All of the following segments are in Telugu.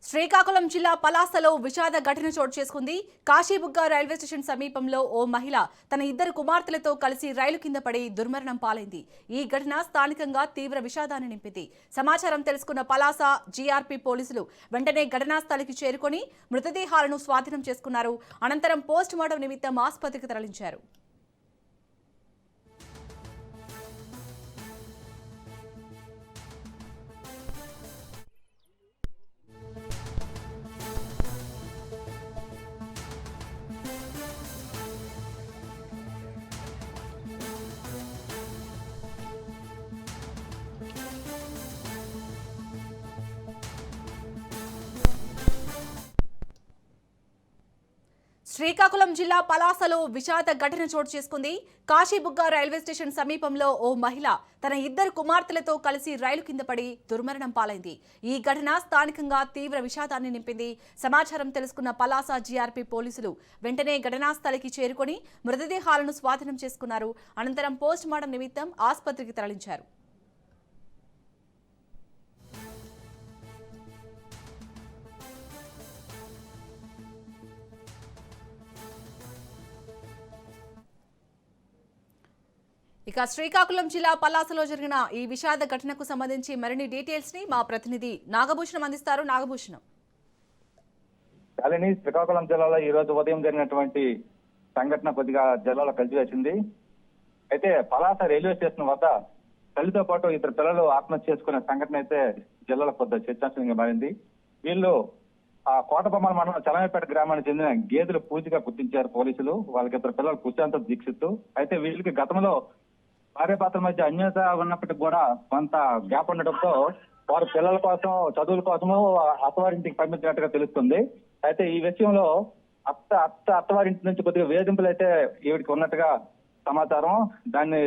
శ్రీకాకుళం జిల్లా పలాసలో విషాద ఘటన చోటు చేసుకుంది. కాశీబుగ్గ రైల్వే స్టేషన్ సమీపంలో ఓ మహిళ తన ఇద్దరు కుమార్తెలతో కలిసి రైలు కింద పడి దుర్మరణం పాలైంది. ఈ ఘటన స్థానికంగా తీవ్ర విషాదాన్ని నింపింది. సమాచారం తెలుసుకున్న పలాస జీఆర్పీ పోలీసులు వెంటనే ఘటనా స్థలికి చేరుకొని మృతదేహాలను స్వాధీనం చేసుకున్నారు. అనంతరం పోస్టుమార్టం నిమిత్తం ఆసుపత్రికి తరలించారు. శ్రీకాకుళం జిల్లా పలాసలో విషాద ఘటన చోటు చేసుకుంది. కాశీబుగ్గ రైల్వే స్టేషన్ సమీపంలో ఓ మహిళ తన ఇద్దరు కుమార్తెలతో కలిసి రైలు కింద పడి దుర్మరణం పాలైంది. ఈ ఘటన స్థానికంగా తీవ్ర విషాదాన్ని నింపింది. సమాచారం తెలుసుకున్న పలాస జీఆర్పీ పోలీసులు వెంటనే ఘటనా స్థలికి చేరుకొని మృతదేహాలను స్వాధీనం చేసుకున్నారు. అనంతరం పోస్టుమార్టం నిమిత్తం ఆసుపత్రికి తరలించారు. ఇక శ్రీకాకుళం జిల్లా పలాసలో జరిగిన ఈ విషాద ఘటనకు సంబంధించి మరిన్ని డీటెయిల్స్ ని మా ప్రతినిధి నాగభూషణం అందిస్తారు. నాగభూషణం. శ్రీకాకుళం జిల్లాలో ఈ రోజు ఉదయం జరిగినటువంటి సంఘటన కొద్దిగా జిల్లాలో కలిసివేసింది. అయితే పలాస రైల్వే స్టేషన్ వద్ద తల్లితో పాటు ఇద్దరు పిల్లలు ఆత్మహత్య చేసుకునే సంఘటన అయితే జిల్లాలో కొద్దిగా చర్చాంశంగా మారింది. వీళ్ళు ఆ కోటబొమ్మల మండలం చలమేపేట గ్రామానికి చెందిన గేదెలు పూజగా గుర్తించారు పోలీసులు. వాళ్ళకి ఇద్దరు పిల్లలు కుశాంత దీక్షిత్తు. అయితే వీళ్ళకి గతంలో భార్యాభర్తల మధ్య అన్యోన్యత ఉన్నప్పటికీ కూడా కొంత గ్యాప్ ఉండడంతో వారు పిల్లల కోసం చదువుల కోసము అత్తవారింటికి పంపించినట్టుగా తెలుస్తుంది. అయితే ఈ విషయంలో అత్తవారింటి నుంచి కొద్దిగా వేధింపులు అయితే ఈవిడికి ఉన్నట్టుగా సమాచారం. దాన్ని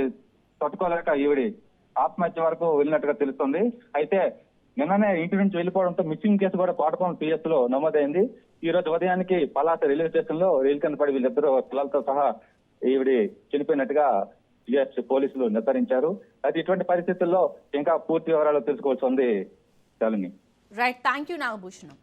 తట్టుకోలేక ఈవిడి ఆత్మహత్య వరకు వెళ్ళినట్టుగా తెలుస్తుంది. అయితే నిన్ననే ఇంటి నుంచి వెళ్ళిపోవడంతో మిస్సింగ్ కేసు కూడా కోటకొండ పిఎస్ లో నమోదైంది. ఈ రోజు ఉదయానికి పలాస రైల్వే స్టేషన్ లో రైలు కింద పడి వీళ్ళిద్దరు పిల్లలతో సహా ఈవిడి చనిపోయినట్టుగా పోలీసులు నిర్ధారించారు. అయితే ఇటువంటి పరిస్థితుల్లో ఇంకా పూర్తి వివరాలు తెలుసుకోవాల్సి ఉంది. Right, thank you Nagabhushanam.